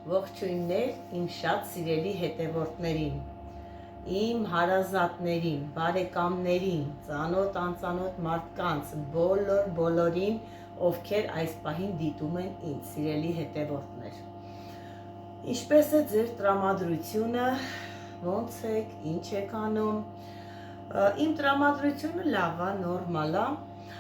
Ողջույններ իմ շատ սիրելի հետևորդներին, իմ հարազատներին, բարեկամներին, ծանոթ անծանոթ մարդկանց, բոլորին, ովքեր այս պահին դիտում են ինձ, սիրելի հետևորդներ։ Ինչպես է ձեր տրամադրությունը, ոնց եք, ինչ եք անում։ Իմ տրամադրությունը լավ է, նորմալ է։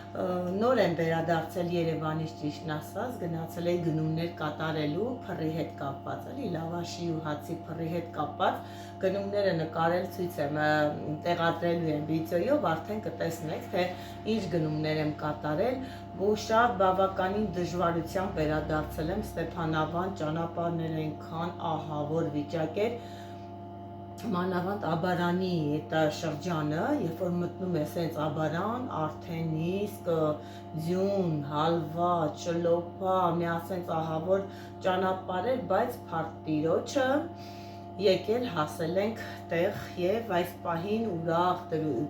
Նոր եմ վերադարձել Երևանից, ճիշտն ասած, գնացել էի գնումներ կատարելու փռի հետ կապված, էլի լավաշի ու հացի փռի հետ կապված գնումները նկարել ցույց եմ տեղադրելու եմ վիդեոյով, արդեն կտեսնեք, թե ինչ գնումներ եմ կատարել, ու շատ բավականին դժվարությամբ վերադարձել եմ Ստեփանավան, ճանապարհները այնքան ահավոր վիճակ էր, մանավանդ Աբարանի այդ շրջանը, երբ որ մտնում ես հենց Աբարան, արդեն իսկ ձյուն, հալվա, ճլոփա, մի ասենց ահավոր ճանապարհ էր, բայց փառք Տիրոջը եկել հասել ենք տեղ եւ այս պահին ուրախ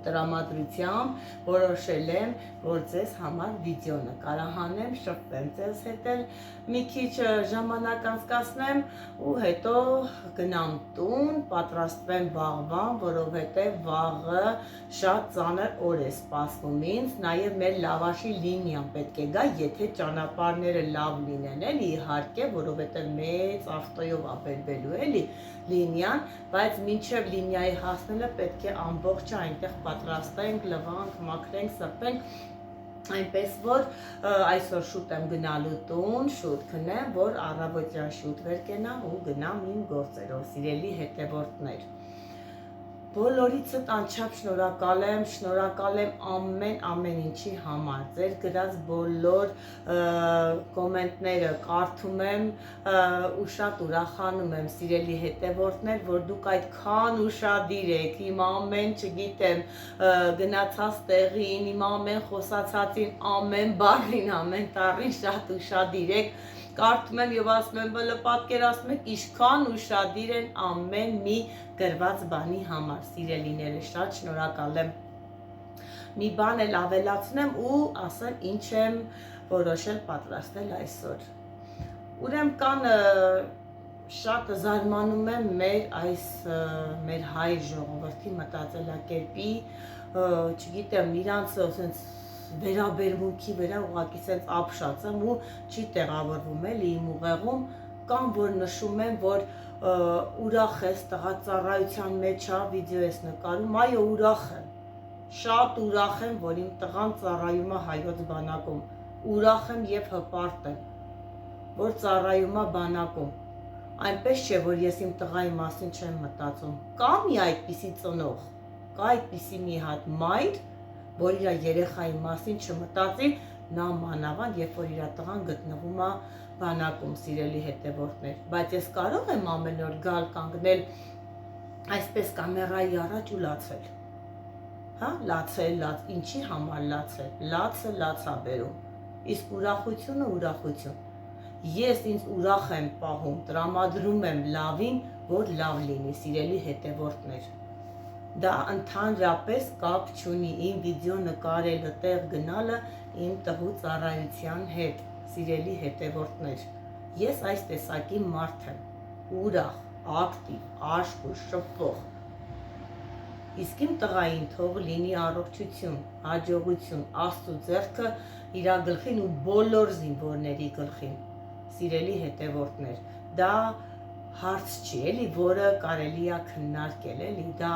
տրամադրությամբ որոշել եմ, որ ձեզ համար վիդեո նկարահանեմ, շփվեմ ձեզ հետ մի քիչ ժամանակ անցկացնեմ ու հետո գնամ տուն, պատրաստվեմ վաղվան, որովհետև վաղը շատ ծանր օր է սպասվում ինձ, նաև մեր լավաշի լինիան պետք է գա, եթե ճանապարհները լավ լինեն, էլի իհարկե, որովհետև մեծ ավտոյով ապերվելու էլի լինիան, բայց մինչև լինիայի հասնելը պետք է ամբողջը այնտեղ պատրաստենք, լվանք, մաքրենք, սրբենք, այնպես որ այսօր շուտ եմ գնալու տուն, շուտ քնեմ, որ առավոտյան շուտ վեր կենամ ու գնամ իմ գործերով, սիրելի հետևորդներ։ Բոլորիցդ անչափ շնորհակալ եմ ամեն ինչի համար, ձեր գրած բոլոր կոմենտները կարդում եմ ու շատ ուրախանում եմ, սիրելի հետևորդներ, որ դուք այդքան ուշադիր եք, իմ ամեն, չգիտեմ, գնացած տեղին, իմ ամեն խոսացածին, ամեն բառին, ամեն տառին շատ ուշադիր եք, կարդում եմ եւ ասում եմ, բլը պատկերացնում եք, ինչքան ուշադիր են ամեն մի գրված բանի համար, սիրելիները, շատ շնորհակալ եմ։ Մի բան էլ ավելացնեմ ու ասեմ ինչ եմ որոշել պատրաստել այսօր։ Ուրեմն կան շատ զարմանում եմ մեր հայ ժողովրդի մտածելակերպի, չգիտեմ, իրանց ասենց վերաբերմունքի վրա ուղղակի սենց ապշած եմ ու չի տեղավորվում էլի իմ ուղեղում, կամ որ նշում եմ, որ ուրախ ես, տղա ծառայության մեջ է, վիդեո ես նկարում, այո ուրախ եմ, շատ ուրախ եմ, որ իմ տղան ծառայում է հայոց բանակում, ուրախ եմ եւ հպարտ եմ, որ ծառայում է բանակում, այնպես չէ, որ ես իմ տղայի մասին չեմ մտածում, կա մի այդպիսի ծնող, կա այդպիսի մի հատ մայր, որ իր երեխայի մասին չմտածի, նա մանավանդ, երբ որ իր տղան գտնվում է բանակում, սիրելի հետևորդներ, բայց ես կարող եմ ամեն օր գալ կանգնել այսպես կամերայի առաջ ու լացել, հա, լացել, ինչի համար լացել, լացը լաց է բերում, իսկ ուրախությունը ուրախություն, ես ինձ ուրախ եմ պահում, տրամադրում եմ լավին, որ լավ լինի, սիրելի հետևորդներ, դա ընդհանրապես կապ չունի իմ վիդեո նկարելը, տեղ գնալը իմ տղու ծառայության հետ, սիրելի հետևորդներ, ես այս տեսակի մարդ եմ, ուրախ, ակտիվ, աշխույժ, շփվող, իսկ իմ տղային թող լինի առողջություն, հաջողություն, Աստծո ձեռքը իր գլխին ու բոլոր զինվորների գլխին, սիրելի հետևորդներ, դա հարց չի, էլի, որը կարելի է քննարկել, էլի, դա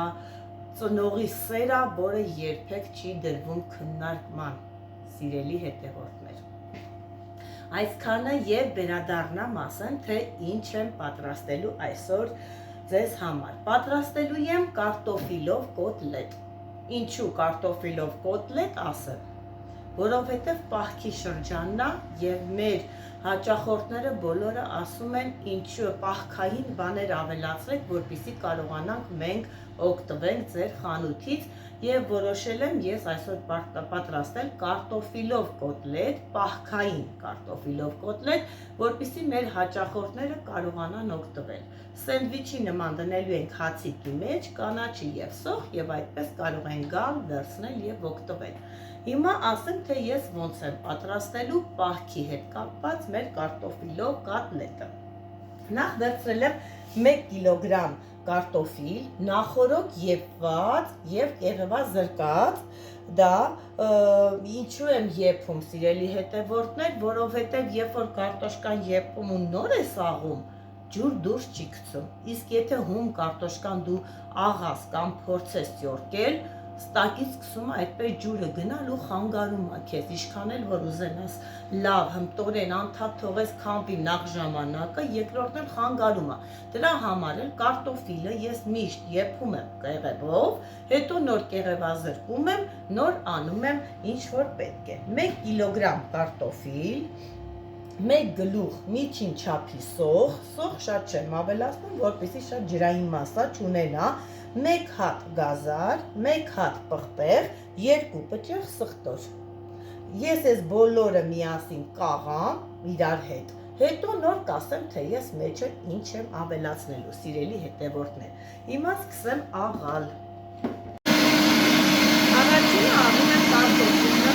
ծնողի սերը, որը երբեք չի դրվում քննարկման, սիրելի հետևորդներ։ Այսքանը եւ վերադառնամ ասեմ, թե ինչ եմ պատրաստելու այսօր ձեզ համար։ Պատրաստելու եմ կարտոֆիլով կոտլետ։ Ինչու կարտոֆիլով կոտլետ ասեմ, որովհետև պահքի շրջանն է եւ մեր հաճախորդները բոլորը ասում են ինչու պահքային բաներ ավելացրեք, որպեսզի կարողանանք մենք օգտվենք ձեր խանութից եւ որոշել եմ ես այսօր պատրաստել կարտոֆիլով կոտլետ, պահքային կարտոֆիլով կոտլետ, որպեսզի մեր հաճախորդները կարողանան օգտվել։ Սենդվիչի նման դնելու ենք հացիկի մեջ, կանաչի եւ սոխ եւ այդպես կարող են գալ, վերցնել եւ օգտվել։ Հիմա ասեմ, թե ես ոնց եմ պատրաստելու պահքի հետ կապված մեր կարտոֆիլով կոտլետը։ Նախ վերցրել եմ 1 կիլոգրամ կարտոֆիլ, նախորոք եփված եւ կեղևա զրկած, դա ինչու եմ եփում, սիրելի հետևորդներ, որովհետեւ երբ որ կարտոշկան եփում ու նոր է սաղում, ջուր դուրս չի գցում, իսկ եթե հում կարտոշկան դու աղաս կամ փորձես ճորկել, ստակից սկսում է այդպես ջուրը գնալ ու խանգարում է քեզ, ինչքան էլ որ ուզենաս լավ հմտորեն անդադ թողես քամպի նախ ժամանակը, երկրորդն էլ խանգարում է։ Դրա համար էլ կարտոֆիլը ես միշտ եփում եմ կեղևով, հետո նոր կեղևազրկում եմ, նոր անում եմ ինչ որ պետք է։ 1 կիլոգրամ կարտոֆիլ, 1 գլուխ միջին չափի սող շատ չեմ ավելացնում, որպեսզի շատ ջրային մասա չունենա, 1 հատ գազար, 1 հատ պղպեղ, 2 պճեղ սխտոր։ Ես այս բոլորը միասին կաղամ իրար հետ։ Հետո նոր կասեմ, թե ես մեջը ինչ եմ ավելացնելու, սիրելի հետևորդներ։ Հիմա սկսեմ աղալ։ Առաջինը աղում եմ կարտոֆիլը։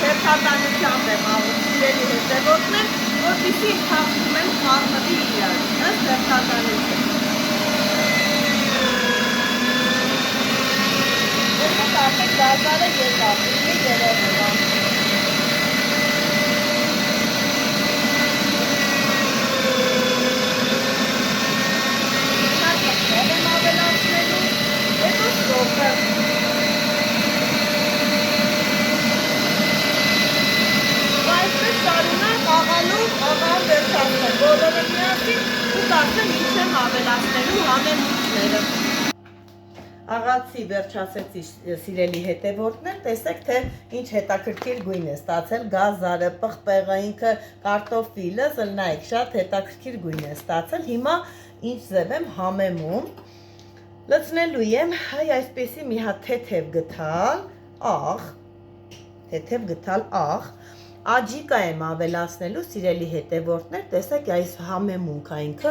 Հերթականությամբ եմ աղում, սիրելի հետևորդներ, որպեսզի թափվում են խառնվի իրար, ըստ հերթականության։ Որպես արդեն գազարը եկավ, ինի երևում է։ Հիմա կպտեղ եմ ավելացնելու, հետո սոկը։ Շարունակ աղալ վերջացնել, բոլորը միասին ու կարծեմ ինչ եմ ավելացնելու համեմունքները։ Աղացի վերջացեցի սիրելի հետևորդներ, տեսեք թե ինչ հետաքրքիր գույն է ստացել, գազարը, պղպեղը, ինքը կարտոֆիլը, զլնայք շատ հետաքրքիր գույն է ստացել, հիմա ինչ ձև եմ համեմում, լցնելու եմ այսպեսի մի հատ թեթև գթալ աղ, Աջիկա եմ ավելացնելու, սիրելի հետևորդներ, տեսեք այս համեմունքա ինքը,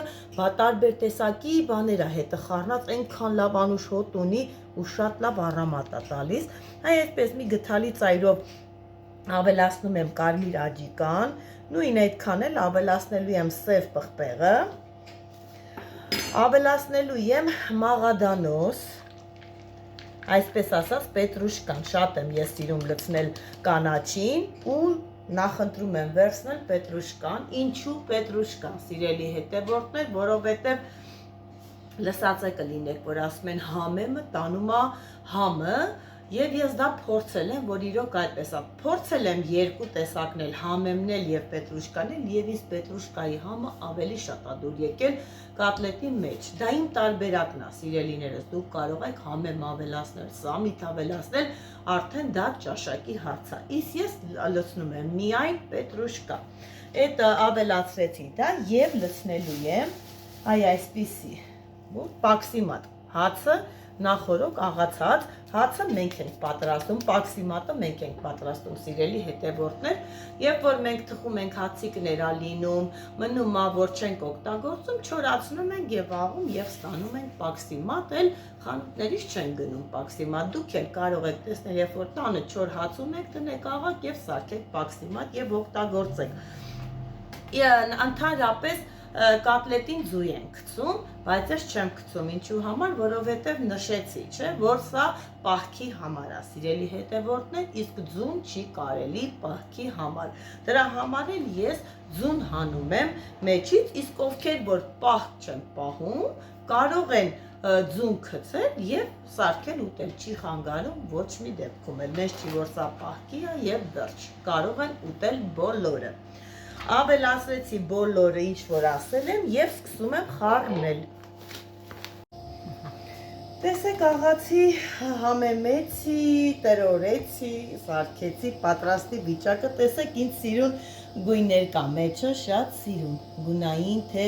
տարբեր տեսակի բաներ է հետը խառնած, այնքան լավ անուշ հոտ ունի ու շատ լավ առամատ է տալիս։ Այսպես մի գթալի ծայրով ավելացնում եմ կարմիր աջիկան, նույն այդքան էլ ավելացնելու եմ սև պղպեղը, ավելացնելու եմ մաղադանոս, այսպես ասած պետրուշկան, շատ եմ ես սիրում լցնել կանաչին ու նախընտրում եմ վերցնել պետրուշկան, ինչու պետրուշկան, սիրելի հետևորդներ, որովհետև լսած եք լինեք, որ ասում են համեմը տանում է համը, եւ ես դա փորձել եմ, որ իրոք այդպես է, փորձել եմ երկու տեսակնել, համեմնել եւ պետրուշկանել, եւ իսկ պետրուշկայի համը ավելի շատ է դուր եկել կոտլետի մեջ։ Դա իմ տարբերակն է, սիրելիներս, դուք կարող եք համեմ ավելացնել, սամիտ ավելացնել, արդեն դա ճաշակի հարց է։ Իսկ ես լցնում եմ միայն պետրուշկա։ Այդ ավելացրեցի դա եւ լցնելու եմ այսպիսի պաքսիմատ հացը, նախորոք աղացած հացը մենք ենք պատրաստում, պաքսիմատը մենք ենք պատրաստում, սիրելի հետևորդներ, երբ որ մենք թխում ենք հացիկներ ալինում, մնում է, որ չենք օգտագործում, չորացնում ենք եւ աղում եւ ստանում ենք պաքսիմատ, էլ խանութներից չեն գնում պաքսիմատ, դուք էլ կարող եք տեսնել, երբ որ տանը չոր հաց ունեք, տնեք աղակ եւ սարքեք պաքսիմատ եւ օգտագործեք։ Ընդհանրապես կոտլետին ձու են գցում, բայց ես չեմ գցում, ինչու համար, որովհետև նշեցի, չէ, որ սա պահքի համար է, սիրելի հետևորդներ, իսկ ձուն չի կարելի պահքի համար։ Դրա համար էլ ես ձուն հանում եմ մեջից, իսկ ովքեր որ պահք չեն պահում, կարող են ձուն գցել եւ սարքել ուտել, չի խանգարում ոչ մի դեպքում, էլ մեզ չի որ սա պահքի է եւ վերջ, կարող են ուտել բոլորը։ Ավելացրեցի բոլորը, ինչ որ ասել եմ, եւ սկսում եմ խառնել։ Տեսեք աղացի համեմեցի, տրորեցի, սարքեցի, պատրաստի վիճակը, տեսեք ինչ սիրուն գույներ կա, մեջը շատ սիրուն, գունային, թե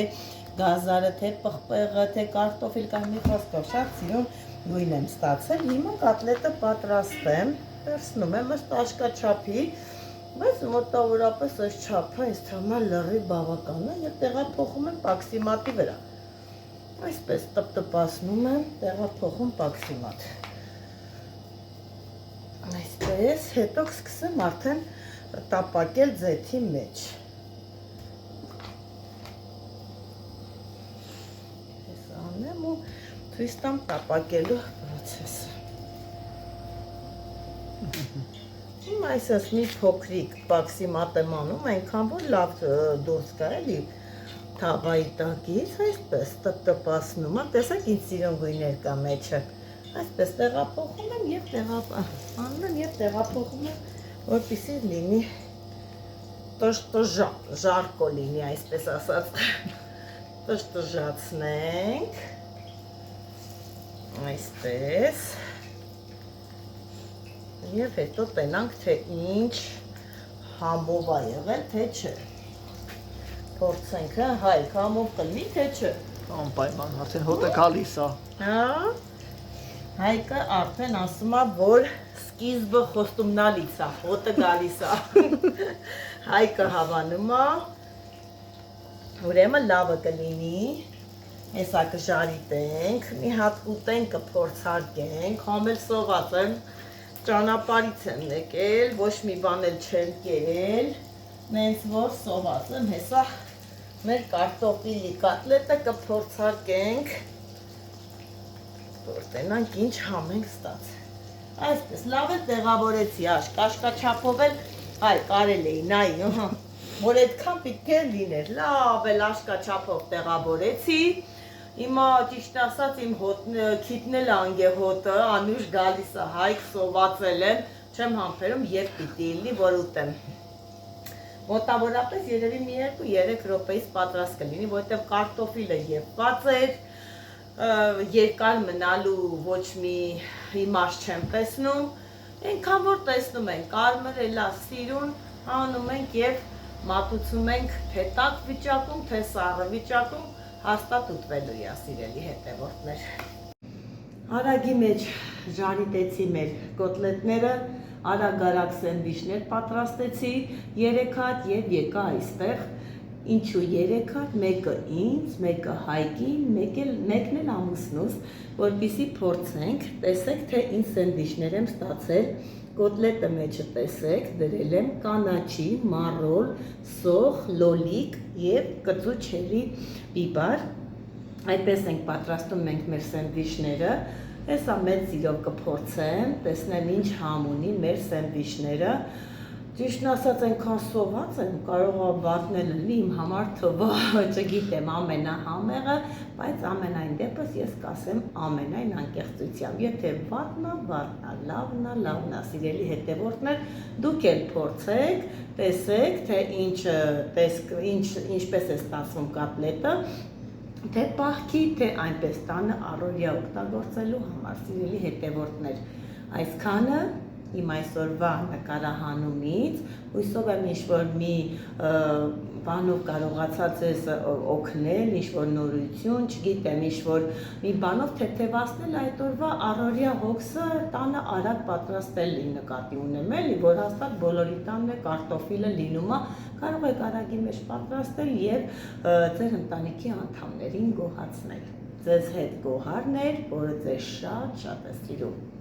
գազարը, թե պղպեղը, թե կարտոֆիլ կա, մի խոսքով շատ սիրուն գույն եմ ստացել, հիմա կոտլետը պատրաստեմ, վերցնում եմ ըստ աշկաչափի, Բայց մոտավորապես այս չափը ինձ թվում է լրիվ բավական է եւ տեղափոխում եմ պաքսիմատի վրա։ Այսպես տպտպացնում եմ, տեղափոխում պաքսիմատ։ Այսպես, հետո կսկսեմ արդեն տապակել ձեթի մեջ։ Ես անեմ ու ցույց տամ տապակելու process-ը։ Հիմա այսպես մի փոքրիկ պաքսիմատ եմ անում, այնքան որ լավ դուրս գա էլի թավայի տակից, այսպես տպտպացնում եմ, տեսեք ինչ սիրուն գույներ կա մեջը, այսպես տեղափոխում եմ և անում եմ և տեղափոխում եմ, որպեսզի լինի տժժարկո լինի, այսպես ասած, տժժացնենք, այսպես, և հետո տենանք, թե ինչ համով է եղել, թե չէ, փորձենք, Հայկ, համով կլինի, թե չէ։ Անպայման, արդեն հոտը գալիս է։ Հայկը արդեն ասում է, որ սկիզբը խոստումնալից է, հոտը գալիս է։ Հայկը հավանում է, ուրեմն լավը կլինի, հեսա կժարիտենք, մի հատ ուտենք կփորձարկենք, համ էլ սոված եմ, ճանապարհից եմ եկել, ոչ մի բան էլ չեմ կերել, նենց որ սոված եմ, հեսա մեր կարտոֆիլի կոտլետը կփորձարկենք, որ տենանք ինչ համ ենք ստացել։ Այսպես, լավ էլ տեղավորեցի, աշկաշկաչափով էլ, այ կարել էի, նայի, որ այդքան պիտի էլ լիներ, լավ էլ աշկաչափով տեղավորեցի, հիմա ճիշտ ասած իմ քիթն էլ անգե հոտը, անուշ գալիս է, Հայկ սովածել եմ, չեմ համբերում և պիտի լինի, որ ուտեմ։ Մոտավորապես երևի մի 2-3 րոպեից պատրաստ կլինի, որովհետև կարտոֆիլը եփված էր, երկար մնալու ոչ մի իմաստ չեմ տեսնում, այնքան որ տեսնում ենք, կարմրելա սիրուն անում ենք և մատուցում ենք թե տաք վիճակում, թե սառը վիճակում, հաստատ ուտվելու է, սիրելի հետևորդներ։ Արագի մեջ ժարիտեցի մեր կոտլետները, արագ-արագ սենդվիչներ պատրաստեցի, 3 հատ և եկա այստեղ, ինչու 3 հատ, մեկը ինձ, մեկը Հայկին, մեկն էլ ամուսնուս, որպեսզի փորձենք, տեսեք, թե ինչ սենդվիչներ եմ ստացել, կոտլետը մեջը տեսեք, դրել եմ կանաչի, մարոլ, սոխ, լոլիկ և կծու չերի բիբար, այդպես ենք պատրաստում մենք մեր սենդվիչները, հեսա մեծ սիրով կփորձեմ, տեսնեմ ինչ համ ունի մեր սենդվիչները, ճիշտն ասած այնքան սոված եմ, կարող է վատնել լինի իմ համար թվա, չգիտեմ ամենահամեղը, բայց ամենայն դեպս ես կասեմ ամենայն անկեղծությամբ, եթե վատնա, լավնա, սիրելի հետևորդներ, դուք էլ փորձեք, տեսեք, թե ինչպես է ստացվում կոտլետը, թե պահքի, թե այնպես տանը առօրյա օգտագործելու համար, սիրելի հետևորդներ, այսքանը իմ այսօրվա նկարահանումից, հույսով եմ ինչ-որ մի բանով կարողացա ձեզ օգնել, ինչ-որ նորություն, չգիտեմ, ինչ-որ մի բանով թեթևացնել այդ օրվա առօրյա հոգսը տանը արագ պատրաստելի նկատի ունեմ էլի, որ հաստատ բոլորի տանն է կարտոֆիլը լինում է, կարող եք արագի մեջ պատրաստել և ձեր ընտանիքի անդամներին գոհացնել։ Ձեզ հետ գոհարն էր, որը ձեզ շատ է սիրում։